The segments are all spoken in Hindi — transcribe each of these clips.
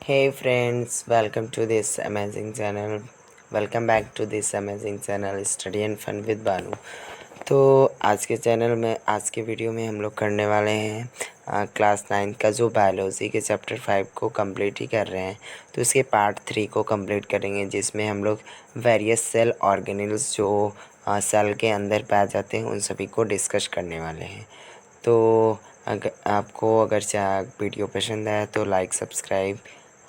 Hey friends, welcome to this amazing channel. Welcome back to this amazing channel Study and Fun with बानू। तो आज के वीडियो में हम लोग करने वाले हैं क्लास 9 का जो बायोलॉजी के चैप्टर 5 को कंप्लीट ही कर रहे हैं। तो इसके पार्ट 3 को कंप्लीट करेंगे, जिसमें हम लोग वेरियस सेल ऑर्गेनेल्स जो सेल के अंदर पाए जाते हैं उन सभी को डिस्कस करने वाले हैं। तो अगर वीडियो पसंद आया तो लाइक, सब्सक्राइब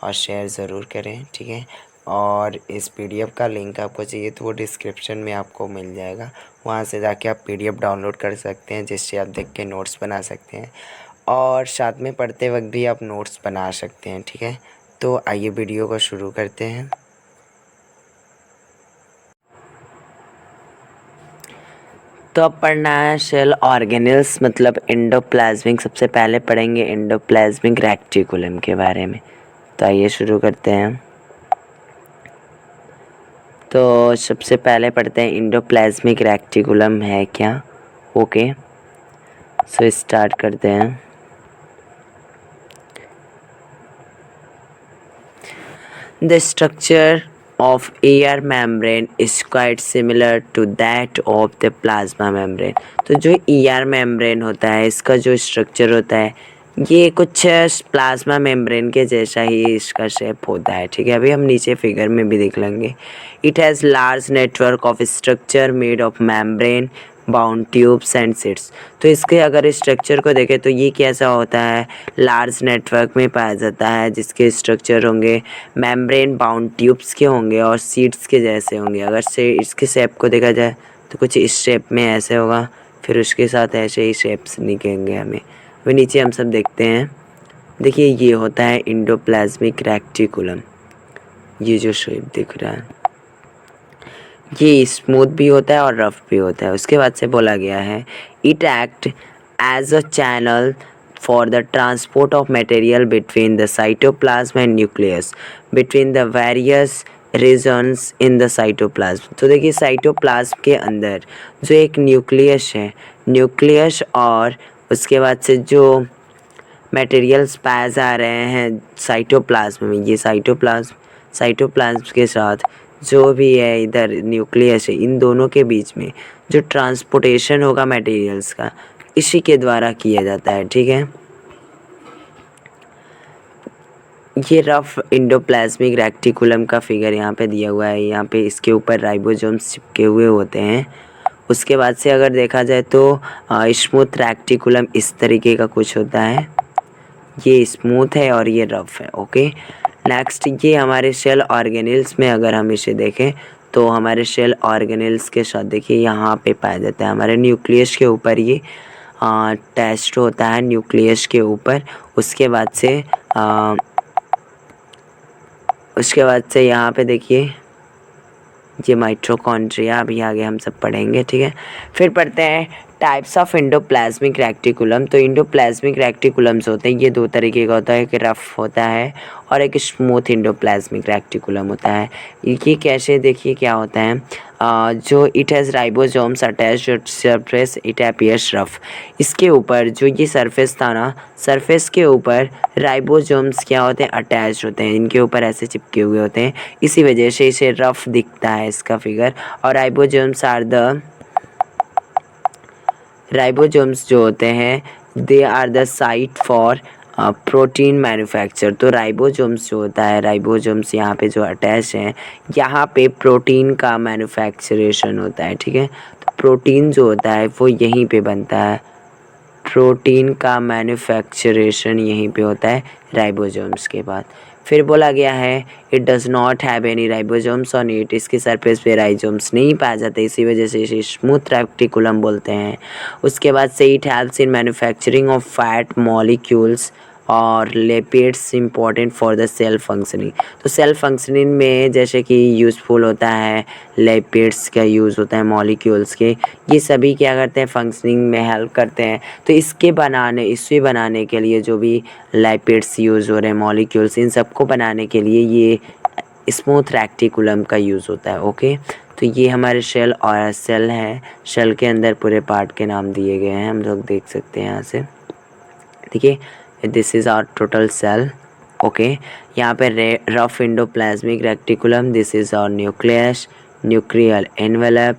और शेयर ज़रूर करें, ठीक है। और इस पीडीएफ का लिंक आपको चाहिए तो वो डिस्क्रिप्शन में आपको मिल जाएगा, वहाँ से जाके आप पीडीएफ डाउनलोड कर सकते हैं, जिससे आप देख के नोट्स बना सकते हैं और साथ में पढ़ते वक्त भी आप नोट्स बना सकते हैं, ठीक है। तो आइए वीडियो को शुरू करते हैं। तो अब पढ़ना है सेल ऑर्गेनेल्स मतलब एंडोप्लाज्मिक। सबसे पहले पढ़ेंगे एंडोप्लाज्मिक रेक्टिकुलम के बारे में। तो आइए शुरू करते हैं। तो सबसे पहले पढ़ते हैं एंडोप्लाज्मिक रेक्टिकुलम है क्या। ओके, सो स्टार्ट करते हैं। The structure of air membrane is quite similar to that of the plasma membrane। तो जो ER membrane होता है इसका जो स्ट्रक्चर होता है ये कुछ प्लाज्मा मेम्ब्रेन के जैसा ही इसका शेप होता है, ठीक है। अभी हम नीचे फिगर में भी देख लेंगे। It has large network of structure made of membrane bound tubes and seeds. तो इसके अगर स्ट्रक्चर को देखें तो ये कैसा होता है, लार्ज नेटवर्क में पाया जाता है, जिसके स्ट्रक्चर होंगे मेम्ब्रेन बाउंड ट्यूब्स के होंगे और सीड्स के जैसे होंगे। अगर से इसके शेप को देखा जाए तो कुछ इस शेप में ऐसे होगा, फिर उसके साथ ऐसे ही शेप्स दिखेंगे हमें। वह नीचे हम सब देखते हैं। देखिए ये होता है एंडोप्लाज्मिक रेक्टिकुलम, ये जो शेप दिख रहा है ये स्मूथ भी होता है और रफ भी होता है। उसके बाद से बोला गया है it act as a channel for the transport of material between the cytoplasm and nucleus between the various regions in the cytoplasm. तो देखिए साइटोप्लाज्म के अंदर जो एक न्यूक्लियस है, न्यूक्लियस और उसके बाद से जो मटेरियल्स पाए जा रहे हैं साइटोप्लाज्म में, ये साइटोप्लाज्म के साथ जो भी है इधर न्यूक्लियस है, इन दोनों के बीच में जो ट्रांसपोर्टेशन होगा मटेरियल्स का इसी के द्वारा किया जाता है, ठीक है। ये रफ एंडोप्लाज्मिक रेक्टिकुलम का फिगर यहाँ पे दिया हुआ है। यहाँ पे इसके ऊपर राइबोसोम्स चिपके हुए होते हैं। उसके बाद से अगर देखा जाए तो स्मूथ रेक्टिकुलम इस तरीके का कुछ होता है, ये स्मूथ है और ये रफ है। ओके, नेक्स्ट ये हमारे सेल ऑर्गेनेल्स में अगर हम इसे देखें तो हमारे सेल ऑर्गेनेल्स के साथ देखिए यहाँ पे पाया जाता है हमारे न्यूक्लियस के ऊपर, ये टेस्ट होता है न्यूक्लियस के ऊपर। उसके बाद से यहाँ पे देखिए ये माइटोकॉन्ड्रिया, अभी आगे हम सब पढ़ेंगे, ठीक है। फिर पढ़ते हैं टाइप्स ऑफ एंडोप्लाज्मिक रेक्टिकुलम। तो एंडोप्लाज्मिक रेक्टिकुलम्स होते हैं, ये दो तरीके का होता है, एक रफ होता है और एक स्मूथ एंडोप्लाज्मिक रेक्टिकुलम होता है। ये कैसे, देखिए क्या होता है, जो it has ribosomes attached surface it appears rough. इसके ऊपर जो ये सरफेस था ना, सरफेस के ऊपर राइबोसोम्स क्या होते हैं, अटैच होते हैं, इनके ऊपर ऐसे चिपके हुए होते हैं, इसी वजह से इसे रफ दिखता है इसका फिगर। और राइबोसोम्स जो होते हैं they are the site for protein manufacture. तो राइबोसोम्स जो होता है, राइबोसोम्स यहाँ पे जो अटैच हैं, यहाँ पे प्रोटीन का मैन्युफैक्चरेशन होता है, ठीक है। तो प्रोटीन जो होता है वो यहीं पे बनता है, प्रोटीन का मैन्युफैक्चरेशन यहीं पे होता है राइबोसोम्स के बाद। फिर बोला गया है it does not have any ribosomes on it, इसके सरफेस पे राइबोसोम्स नहीं पाए जाते, इसी वजह से इसे स्मूथ रेक्टिकुलम बोलते हैं। उसके बाद से it helps in manufacturing of fat molecules और lipids important for the cell functioning. तो सेल फंक्शनिंग में जैसे कि यूज़फुल होता है, लिपिड्स का यूज़ होता है, मॉलिक्यूल्स के, ये सभी क्या करते हैं, फंक्शनिंग में हेल्प करते हैं। तो इसे बनाने के लिए जो भी लिपिड्स यूज़ हो रहे हैं, मॉलिक्यूल्स, इन सबको बनाने के लिए ये स्मूथ रेक्टिकुलम का यूज़ होता है। ओके, तो ये हमारे सेल है, सेल के अंदर पूरे पार्ट के नाम दिए गए हैं, हम लोग देख सकते हैं यहाँ से। देखिए this is our total cell, okay. यहाँ पे rough endoplasmic reticulum, this is our nucleus, nuclear envelope,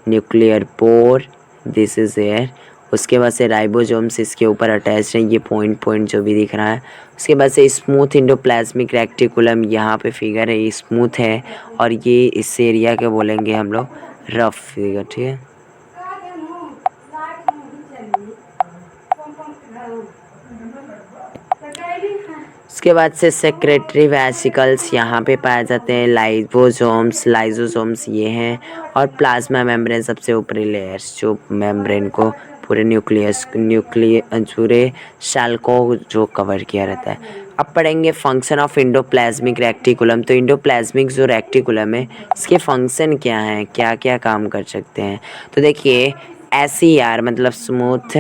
nuclear pore, this is air. उसके बाद से राइबोसोम्स इसके ऊपर अटैच हैं, ये पॉइंट जो भी दिख रहा है। उसके बाद से स्मूथ एंडोप्लाज्मिक रेक्टिकुलम, यहाँ पे फिगर है, ये स्मूथ है और ये इस एरिया के बोलेंगे हम लोग रफ फिगर, ठीक है। उसके बाद से सेक्रेटरी वेसिकल्स यहाँ पे पाए जाते हैं, लाइजोसोम्स ये हैं, और प्लाज्मा मेम्ब्रेन सबसे ऊपरी लेयर्स जो मेम्ब्रेन को पूरे पूरे सेल को जो कवर किया रहता है। अब पढ़ेंगे फंक्शन ऑफ इंडोप्लाज्मिक रेक्टिकुलम। तो इंडोप्लाज्मिक जो रेक्टिकुलम है इसके फंक्शन क्या हैं, क्या क्या काम कर सकते हैं। तो देखिए SER मतलब स्मूथ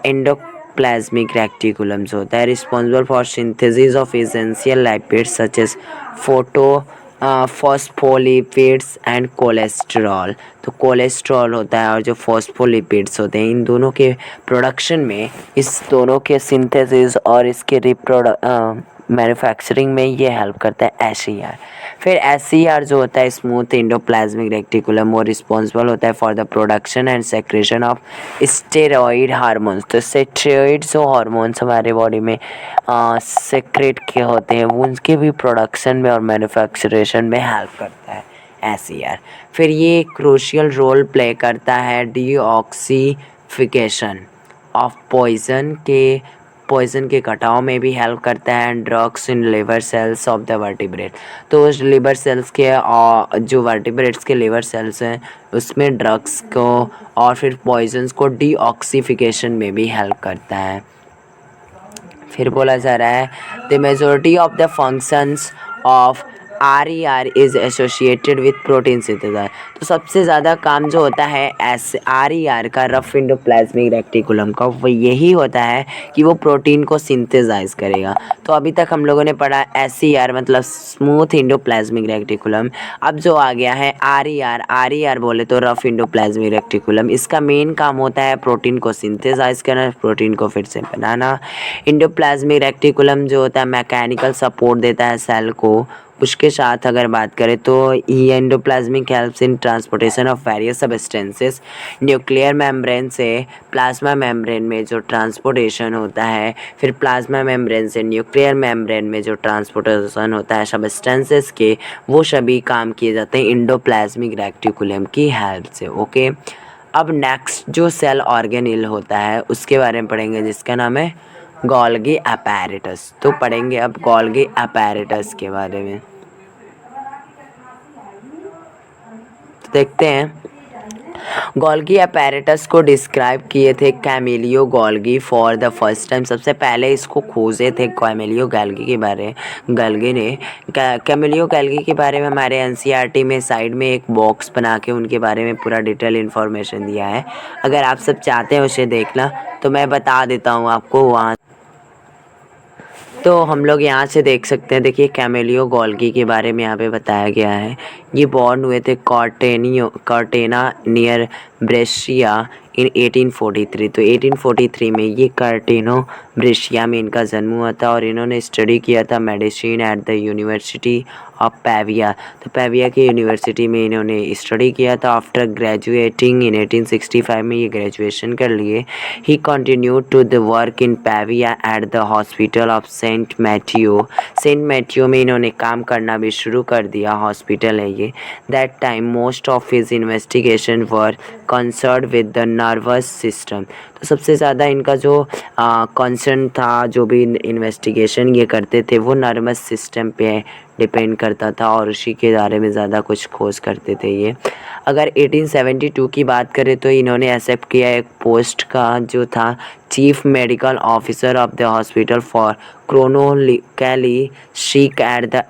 एंडोप्लाज्मिक रेक्टिकुलम्स होता है, responsible for synthesis of essential lipids such as phospholipids and cholesterol. तो कोलेस्ट्रॉल होता है और जो फॉस्फोलिपिड्स होते हैं, इन दोनों के प्रोडक्शन में, इस दोनों के सिंथेसिस और इसके मैन्युफैक्चरिंग में ये हेल्प करता है SER। फिर SER जो होता है स्मूथ एंडोप्लाज्मिक रेक्टिकुलम, वो रिस्पॉन्सिबल होता है for the production and secretion of steroid hormones. तो स्टेरॉइड जो हार्मोन्स हमारे बॉडी में सेक्रेट के होते हैं, वो उनके भी प्रोडक्शन में और मैन्युफैक्चरेशन में हेल्प करता है SER। फिर ये क्रूशियल रोल प्ले करता है डीऑक्सीफिकेशन ऑफ पॉइजन के कटाव में भी हेल्प करता है, and drugs in liver cells of the vertebrate. तो उस लिवर सेल्स के जो वर्टिब्रेट्स के लिवर सेल्स हैं उसमें ड्रग्स को और फिर पॉइजन्स को डीऑक्सीफिकेशन में भी हेल्प करता है। फिर बोला जा रहा है the majority of the functions of RER is associated with protein synthesize. तो सबसे ज़्यादा काम जो होता है RER का, रफ एंडोप्लाज्मिक रेक्टिकुलम का, वो यही होता है कि वो प्रोटीन को सिंथेसाइज करेगा। तो अभी तक हम लोगों ने पढ़ा SER मतलब स्मूथ एंडोप्लाज्मिक रेक्टिकुलम। अब जो आ गया है RER बोले तो रफ एंडोप्लाज्मिक रेक्टिकुलम, इसका मेन काम होता है प्रोटीन को सिंथेसाइज करना, प्रोटीन को फिर से बनाना। एंडोप्लाज्मिक रेक्टिकुलम जो होता है मैकेनिकल सपोर्ट देता है सेल को। उसके साथ अगर बात करें तो ये endoplasmic helps in transportation of various substances nuclear membrane से प्लाज्मा मेम्ब्रेन में जो ट्रांसपोर्टेशन होता है, फिर प्लाज्मा मेम्ब्रेन से न्यूक्लियर मेम्ब्रेन में जो ट्रांसपोर्टेशन होता है सब्सटेंसेस के, वो सभी काम किए जाते हैं एंडोप्लाज्मिक रेक्टिकुलम की हेल्प से। ओके, अब नेक्स्ट जो सेल ऑर्गेनेल होता है उसके बारे में पढ़ेंगे, जिसका नाम है गोल्गी अपैरेटस। तो पढ़ेंगे अब गोल्गी अपैरेटस के बारे में। तो देखते हैं, गोल्गी अपैरेटस को डिस्क्राइब किए थे Camillo Golgi for the first time. सबसे पहले इसको खोजे थे कैमिलियो गोल्गी के बारे गोल्गी ने। कैमिलियो गोल्गी के बारे में हमारे NCERT में साइड में एक बॉक्स बना के उनके बारे में पूरा डिटेल इन्फॉर्मेशन दिया है। अगर आप सब चाहते हैं उसे देखना तो मैं बता देता हूँ आपको वहाँ। तो हम लोग यहाँ से देख सकते हैं, देखिए कैमिलियो गोल्गी के बारे में यहाँ पे बताया गया है। ये बॉर्न हुए थे कार्टेना नियर ब्रेशिया इन 1843। तो 1843 में ये कार्टेनो ब्रेशिया में इनका जन्म हुआ था और इन्होंने स्टडी किया था medicine at the university of Pavia. तो पैविया की यूनिवर्सिटी में इन्होंने स्टडी किया था। आफ्टर ग्रेजुएटिंग इन 1865 में ये ग्रेजुएशन कर लिए। He continued to the work in Pavia at the hospital of Saint Matthew में इन्होंने काम करना भी शुरू कर दिया, हॉस्पिटल है ये। That time most of his investigation were concern with the nervous system. तो सबसे ज़्यादा इनका जो कंसर्न था, जो भी इन्वेस्टिगेशन ये करते थे, वो नर्वस सिस्टम पे डिपेंड करता था और उसी के बारे में ज़्यादा कुछ खोज करते थे ये। अगर 1872 की बात करें तो इन्होंने एक्सेप्ट किया एक पोस्ट का जो था chief medical officer of the hospital for chronically sick at the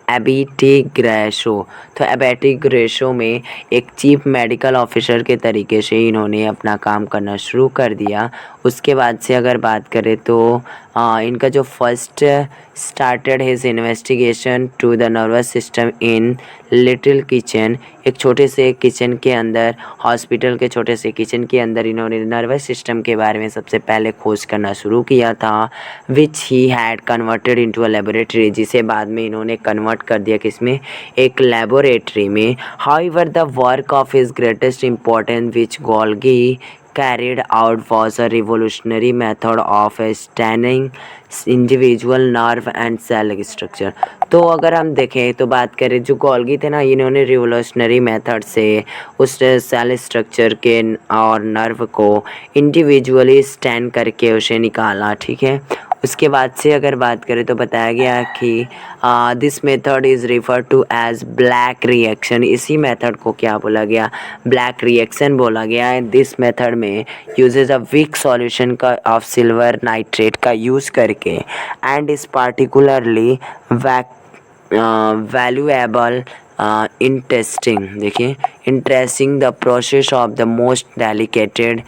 Abbiategrasso. तो एबिटिग्रेशो में एक चीफ मेडिकल ऑफिसर के तरीके से इन्होंने अपना काम करना शुरू कर दिया। उसके बाद से अगर बात करें तो इनका जो first started his investigation to the nervous system in little kitchen, एक छोटे से किचन के अंदर, हॉस्पिटल के छोटे से किचन के अंदर इन्होंने नर्वस सिस्टम के बारे में सबसे पहले खोज करना शुरू किया था, which he had converted into a laboratory, जिसे बाद में इन्होंने कन्वर्ट कर दिया किसमें, एक लेबोरेटरी में। However the work of his greatest importance which Golgi carried out was a revolutionary method of studying individual nerve and cell structure। तो अगर हम देखें तो बात करें जो गोल्गी थे ना, इन्होंने रिवोल्यूशनरी मेथड से उस सेल स्ट्रक्चर के और नर्व को इंडिविजुअली स्टैंड करके उसे निकाला, ठीक है। उसके बाद से अगर बात करें तो बताया गया कि this method is refer to as black reaction, इसी मेथड को क्या बोला गया, ब्लैक रिएक्शन बोला गया है। दिस मेथड में यूजेज अ वीक सॉल्यूशन का ऑफ सिल्वर नाइट्रेट का यूज़ करके and is particularly valuable in testing, देखिए, in tracing the process of the most delicated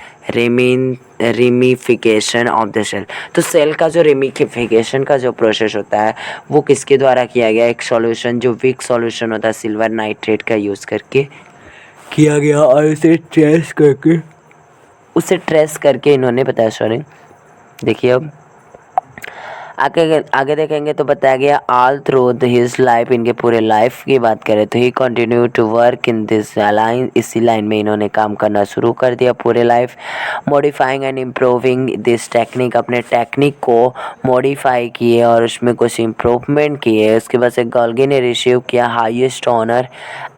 ramification of the cell. तो सेल का जो रेमिफिकेशन का जो प्रोसेस होता है वो किसके द्वारा किया गया, एक सॉल्यूशन जो वीक सॉल्यूशन होता है सिल्वर नाइट्रेट का यूज़ करके किया गया, और उसे ट्रेस करके इन्होंने बताया, सॉरी देखिए अब आगे देखेंगे तो बताया गया ऑल थ्रू हिज लाइफ, इनके पूरे लाइफ की बात करें तो he continue to work in this line, इसी लाइन में इन्होंने काम करना शुरू कर दिया पूरे life. Modifying and improving this technique, अपने टेक्निक को मॉडिफाई किए और उसमें कुछ इम्प्रूवमेंट किए। उसके बाद से गोल्गी ने रिसीव किया highest honour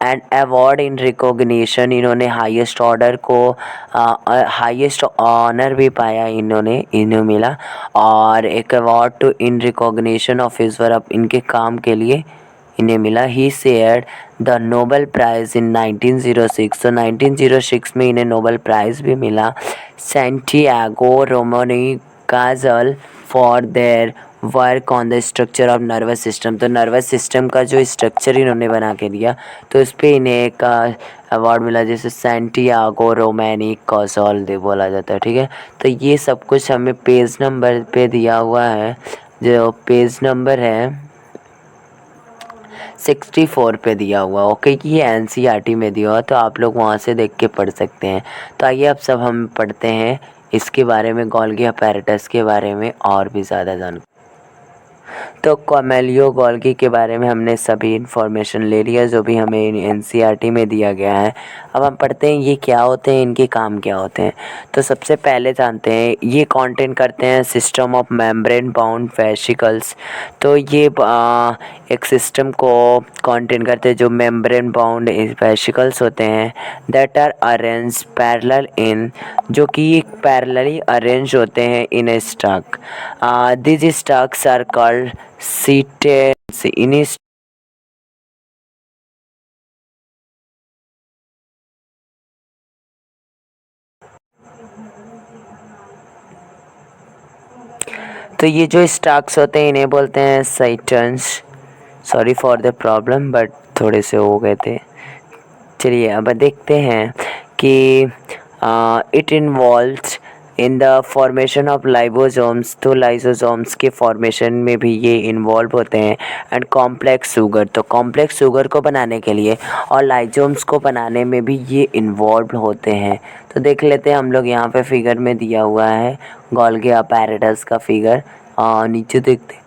and award in recognition, इन्होंने हाईएस्ट ऑर्डर को हाईएस्ट ऑनर भी पाया, इन्हें मिला, और एक award too in recognition of his work, इनके काम के लिए इन्हें मिला। He shared the Nobel prize in 1906, तो 1906 में इन्हें नोबेल प्राइज़ भी मिला। Santiago Ramon y Cajal for their work on the structure of nervous system, तो नर्वस सिस्टम का जो स्ट्रक्चर इन्होंने बना के दिया तो इस पर इन्हें एक अवार्ड मिला, जैसे सैंटियागो रोमैनी काजल दे बोला जाता है, ठीक है। तो ये सब कुछ हमें पेज नंबर पे दिया हुआ है, जो पेज नंबर है 64 पे दिया हुआ, ओके, कि ये एनसीईआरटी में दिया हुआ, तो आप लोग वहाँ से देख के पढ़ सकते हैं। तो आइए अब सब हम पढ़ते हैं इसके बारे में, गोल्गी अपैरेटस के बारे में और भी ज़्यादा जानकारी। तो कैमिलियो गोल्गी के बारे में हमने सभी इन्फॉर्मेशन ले लिया जो भी हमें एनसीईआरटी में दिया गया है। अब हम पढ़ते हैं ये क्या होते हैं, इनके काम क्या होते हैं। तो सबसे पहले जानते हैं ये कंटेन करते हैं system of membrane bound vesicles, तो ये एक सिस्टम को कंटेन करते हैं जो मेम्ब्रेन बाउंड वेसिकल्स होते हैं, that are arrange parallel in, जो कि पैरेलली अरेंज होते हैं in a stack. This stacks are called cisterns इन तो ये जो स्टक्स होते हैं इन्हें बोलते हैं cisterns. Sorry for the problem but थोड़े से हो गए थे। चलिए अब देखते हैं कि it involves in the formation of lysosomes, तो लाइसोसोम्स के फॉर्मेशन में भी ये इन्वॉल्व होते हैं, एंड कॉम्प्लेक्स शुगर, तो कॉम्प्लेक्स शुगर को बनाने के लिए और लाइसोम्स को बनाने में भी ये इन्वॉल्व होते हैं। तो देख लेते हैं हम लोग, यहाँ पे फिगर में दिया हुआ है गोल्गी अपैरेटस का फिगर, नीचे देखते हैं।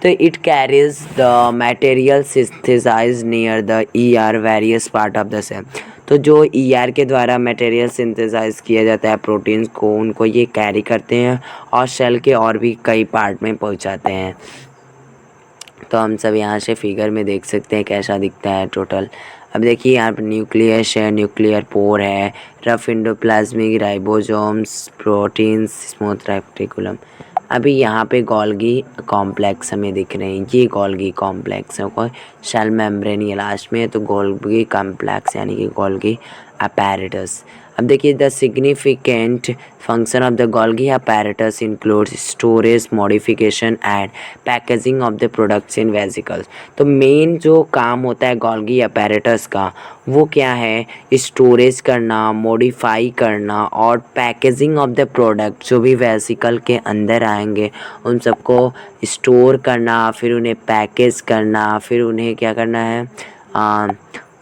तो it carries the material synthesize near the ER various part of the cell, तो जो ईआर के द्वारा मटेरियल सिंथेसाइज किया जाता है प्रोटीन्स को, उनको ये कैरी करते हैं और सेल के और भी कई पार्ट में पहुंचाते हैं। तो हम सब यहाँ से फिगर में देख सकते हैं कैसा दिखता है टोटल। अब देखिए यहाँ पर न्यूक्लियस है, न्यूक्लियर पोर है, rough endoplasmic ribosomes, proteins, smooth reticulum. अभी यहाँ पे गोल्गी कॉम्प्लेक्स हमें दिख रहे हैं, ये गोल्गी कॉम्प्लेक्स है, कोई सेल मेम्ब्रेन ये लास्ट में है, तो गोल्गी कॉम्प्लेक्स यानी कि गोल्गी अपैरेटस। अब देखिए the significant function of the Golgi apparatus includes storage modification and packaging of the products in vesicles. तो मेन जो काम होता है गोल्गी apparatus का वो क्या है, स्टोरेज करना, मॉडिफाई करना और पैकेजिंग ऑफ द प्रोडक्ट जो भी वेसिकल के अंदर आएंगे उन सबको स्टोर करना, फिर उन्हें पैकेज करना, फिर उन्हें क्या करना है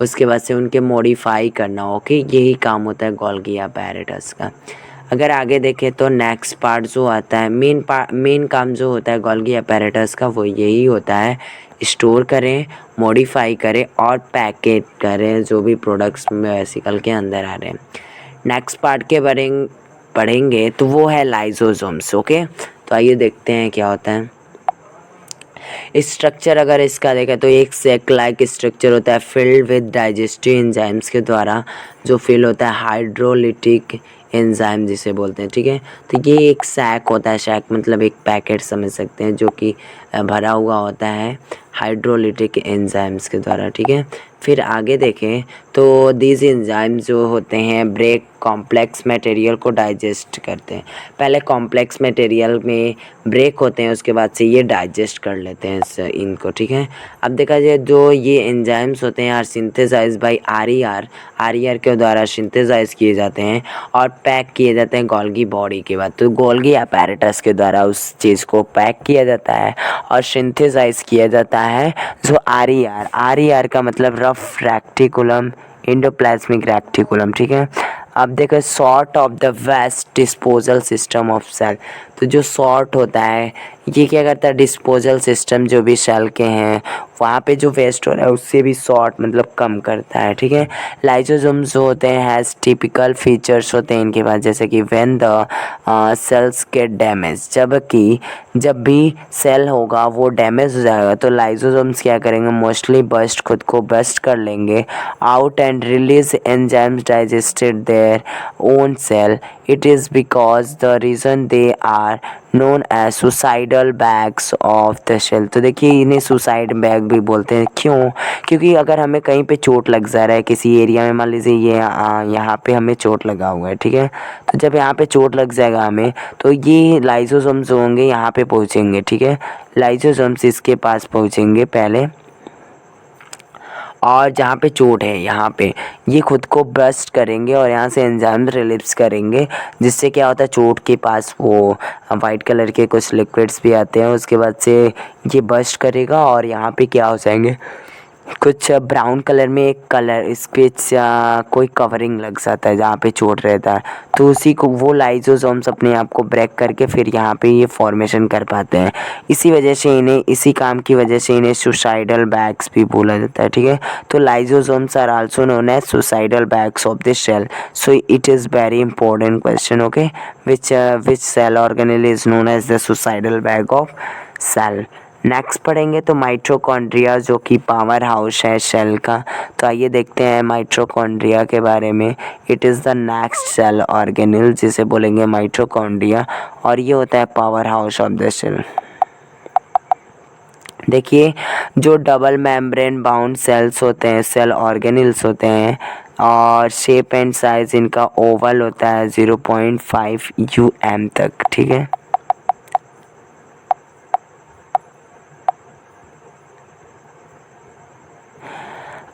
उसके बाद से उनके मॉडिफाई करना। ओके, यही काम होता है गोल्गी apparatus का। अगर आगे देखें तो नेक्स्ट पार्ट जो आता है, मेन काम जो होता है गोल्गी apparatus का वो यही होता है, स्टोर करें, मॉडिफाई करें और पैकेज करें जो भी प्रोडक्ट्स वेसिकल के अंदर आ रहे हैं। नेक्स्ट पार्ट के बारे में पढ़ेंगे तो वो है लाइसोसोम्स। ओके, तो आइए देखते हैं क्या होता है। स्ट्रक्चर अगर इसका देखें तो एक सेक लाइक स्ट्रक्चर होता है फिल्ड विद डाइजेस्टिव एंजाइम्स के द्वारा, जो फिल होता है हाइड्रोलिटिक एंजाइम जिसे बोलते हैं। ठीक है, तो ये एक सैक होता है, सैक मतलब एक पैकेट समझ सकते हैं, जो कि भरा हुआ होता है हाइड्रोलिटिक एंजाइम्स के द्वारा। ठीक है, फिर आगे देखें तो दीज एंजाइम्स जो होते हैं ब्रेक कॉम्प्लेक्स मटेरियल को डाइजेस्ट करते हैं। पहले कॉम्प्लेक्स मटेरियल में ब्रेक होते हैं, उसके बाद से ये डाइजेस्ट कर लेते हैं इनको। ठीक है, अब देखा जाए जो ये एंजाइम्स होते हैं आर सिंथेसाइज बाय आर के द्वारा सिंथेसाइज किए जाते हैं और पैक किए जाते हैं गोल्गी बॉडी के बाद। तो गोल्गी apparatus के द्वारा उस चीज़ को पैक किया जाता है और सिंथेसाइज किया जाता है जो आर का मतलब रफ रेक्टिकुलम एंडोप्लाज्मिक रेक्टिकुलम। ठीक है, अब देखो sort of the waste disposal system of cell. तो जो सॉर्ट होता है ये क्या करता है, डिस्पोजल सिस्टम जो भी सेल के हैं वहाँ पे जो वेस्ट हो रहा है उससे भी सॉर्ट मतलब कम करता है। ठीक है, लाइसोसोम्स जो होते हैं हैज़ टिपिकल फीचर्स होते हैं इनके पास, जैसे कि when the cells get damage, जब भी सेल होगा वो डैमेज हो जाएगा तो लाइसोसोम्स क्या करेंगे, मोस्टली खुद को बस्ट कर लेंगे out and release enzymes digested their own cell. It is because the reason they are known as suicidal bags of the cell. तो देखिए इन्हें सुसाइड बैग भी बोलते हैं। क्यों? क्योंकि अगर हमें कहीं पे चोट लग जा रहा है किसी एरिया में, मान लीजिए ये यहाँ पे हमें चोट लगा हुआ है। ठीक है, तो जब यहाँ पे चोट लग जाएगा हमें तो ये लाइसोसोम्स होंगे यहाँ पे पहुँचेंगे। ठीक है, लाइसोसोम्स इसके पास पहुँचेंगे पहले, और जहाँ पे चोट है यहाँ पे ये खुद को बस्ट करेंगे और यहाँ से एंजाइम रिलीज करेंगे, जिससे क्या होता है चोट के पास वो वाइट कलर के कुछ लिक्विड्स भी आते हैं, उसके बाद से ये बस्ट करेगा और यहाँ पे क्या हो जाएंगे कुछ ब्राउन कलर में एक कलर इस पे कोई कवरिंग लग जाता है जहाँ पे चोट रहता है, तो उसी को वो लाइसोसोम्स अपने आप को ब्रेक करके फिर यहाँ पे ये फॉर्मेशन कर पाते हैं। इसी काम की वजह से इन्हें सुसाइडल बैग्स भी बोला जाता है। ठीक है, तो lysosomes are also known as suicidal bags of the cell. So it is very important question. Okay, which cell organelle is known as the suicidal bag of cell. Next पढ़ेंगे तो माइटोकॉन्ड्रिया जो कि पावर हाउस है सेल का। तो आइए देखते हैं माइटोकॉन्ड्रिया के बारे में। It is the next cell organelle जिसे बोलेंगे माइटोकॉन्ड्रिया, और ये होता है power house of the cell. देखिए जो डबल मेम्ब्रेन बाउंड सेल्स होते हैं, सेल ऑर्गेनेल्स होते हैं, और शेप एंड साइज इनका ओवल होता है 0.5 UM तक। ठीक है,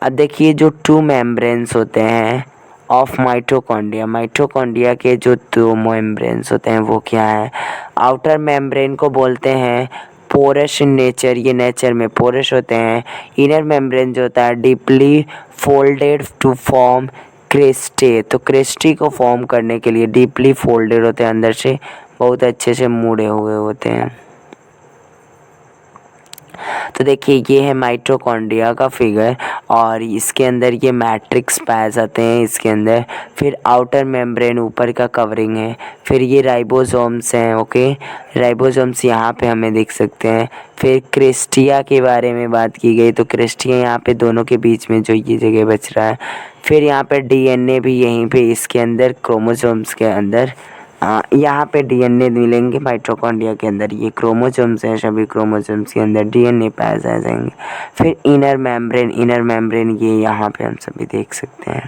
अब देखिए जो टू मेम्ब्रेन्स होते हैं ऑफ माइटोकॉन्ड्रिया के जो दो मेम्ब्रेन्स होते हैं वो क्या है, आउटर मेम्ब्रेन को बोलते हैं पोरस इन नेचर, ये नेचर में पोरस होते हैं। इनर मेम्ब्रेन जो होता है डीपली फोल्डेड टू फॉर्म क्रेस्टे, तो क्रेस्टी को फॉर्म करने के लिए डीपली फोल्डेड होते हैं, अंदर से बहुत अच्छे से मुड़े हुए होते हैं। तो देखिए ये है माइटोकॉन्ड्रिया का फिगर, और इसके अंदर ये मैट्रिक्स पाए जाते हैं इसके अंदर, फिर आउटर मेम्ब्रेन ऊपर का कवरिंग है, फिर ये राइबोसोम्स हैं। ओके, राइबोसोम्स यहाँ पे हमें देख सकते हैं। फिर क्रिस्टिया के बारे में बात की गई, तो क्रिस्टिया यहाँ पे दोनों के बीच में जो ये जगह बच रहा है। फिर यहाँ पे DNA भी यहीं पे इसके अंदर क्रोमोसोम्स के अंदर यहाँ पे DNA मिलेंगे माइटोकॉन्ड्रिया के अंदर, ये क्रोमोसोम्स हैं, सभी क्रोमोसोम्स के अंदर DNA पाए जाएंगे। फिर इनर मेम्ब्रेन ये यहाँ पे हम सभी देख सकते हैं।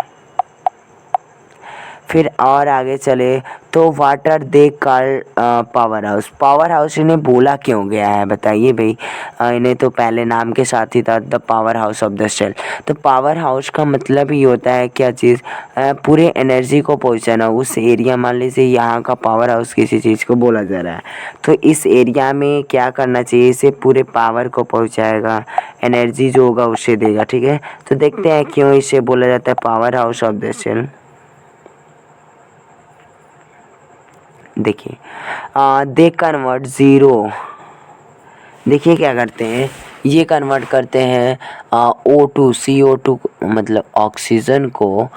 फिर और आगे चले तो water they call power house. Power house इन्हें बोला क्यों गया है बताइए भाई। इन्हें तो पहले नाम के साथ ही था the power house of the cell. तो पावर हाउस का मतलब ही होता है क्या चीज़, पूरे एनर्जी को पहुंचाना उस एरिया। मान लीजिए यहाँ का पावर हाउस किसी चीज़ को बोला जा रहा है, तो इस एरिया में क्या करना चाहिए, इसे पूरे पावर को पहुंचाएगा, एनर्जी जो होगा उसे देगा। ठीक है, तो देखते हैं क्यों इसे बोला जाता है power house of the cell. देखिए दे कन्वर्ट ज़ीरो, देखिए क्या करते हैं, ये कन्वर्ट करते हैं O2 CO2 मतलब ऑक्सीजन को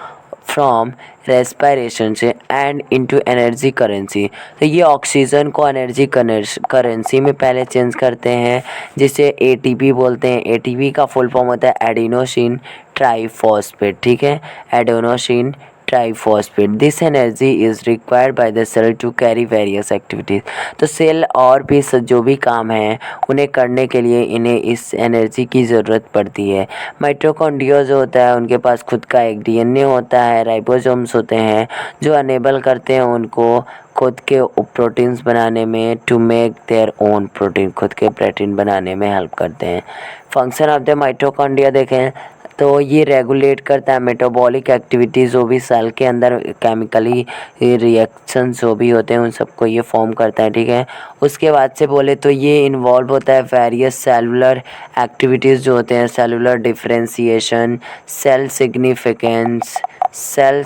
फ्रॉम रेस्पिरेशन से एंड इनटू एनर्जी करेंसी। तो ये ऑक्सीजन को एनर्जी करेंसी में पहले चेंज करते हैं, जिसे ATP बोलते हैं। ATP का फुल फॉर्म होता है एडिनोसिन ट्राइफॉस्फेट। ठीक है, adenosine triphosphate. This energy is required by the cell to carry various activities. तो सेल और भी जो भी काम है उन्हें करने के लिए इन्हें इस एनर्जी की ज़रूरत पड़ती है। माइटोकॉन्ड्रिया जो होता है उनके पास खुद का एक DNA होता है, राइबोसोम्स होते हैं जो अनेबल करते हैं उनको खुद के प्रोटीन्स बनाने में, to make their own protein, खुद के प्रोटीन बनाने में हेल्प करते हैं। फंक्शन ऑफ द माइटोकॉन्ड्रिया देखें तो ये रेगुलेट करता है मेटाबॉलिक एक्टिविटीज़, जो भी सेल के अंदर केमिकली रिएक्शंस जो भी होते हैं उन सबको ये फॉर्म करता है। ठीक है, उसके बाद से बोले तो ये इन्वॉल्व होता है वेरियस सेलुलर एक्टिविटीज़ जो होते हैं, cellular differentiation, cell significance, cell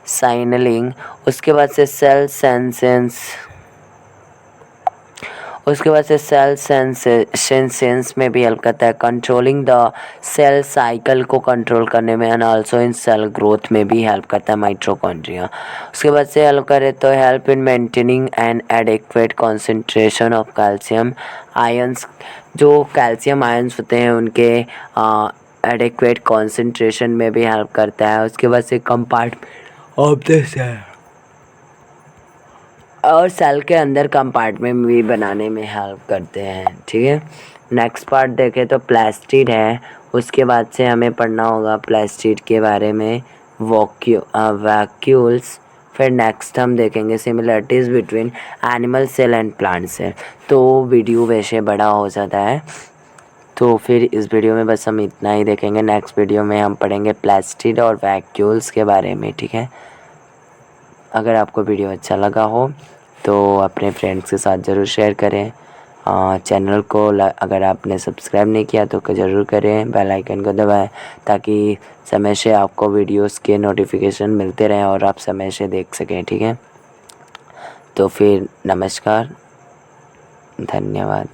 signalling, उसके बाद से सेल सेंसेंस, उसके बाद से सेल सेंसेंस में भी हेल्प करता है, कंट्रोलिंग द सेल साइकिल को कंट्रोल करने में, and also in cell growth में भी हेल्प करता है माइटोकॉन्ड्रिया। उसके बाद से हेल्प करे तो help in maintaining N adequate concentration of calcium ions. जो कैल्शियम आयंस होते हैं उनके एडिक्वेट कॉन्सेंट्रेशन में भी हेल्प करता है। उसके बाद से कंपार्टमेंट ऑफ द सेल और सेल के अंदर कंपार्टमेंट भी बनाने में हेल्प करते हैं। ठीक है, नेक्स्ट पार्ट देखें तो प्लास्टिड है। उसके बाद से हमें पढ़ना होगा प्लास्टिड के बारे में, वैक्यूल्स। फिर नेक्स्ट हम देखेंगे similarities between animal cell and plant cell. तो वीडियो वैसे बड़ा हो जाता है, तो फिर इस वीडियो में बस हम इतना ही देखेंगे। नेक्स्ट वीडियो में हम पढ़ेंगे प्लास्टिड और वैक्यूल्स के बारे में। ठीक है, अगर आपको वीडियो अच्छा लगा हो तो अपने फ्रेंड्स के साथ ज़रूर शेयर करें। चैनल को अगर आपने सब्सक्राइब नहीं किया तो ज़रूर करें, बेल आइकन को दबाएं ताकि समय से आपको वीडियोस के नोटिफिकेशन मिलते रहें और आप समय से देख सकें। ठीक है, तो फिर नमस्कार, धन्यवाद।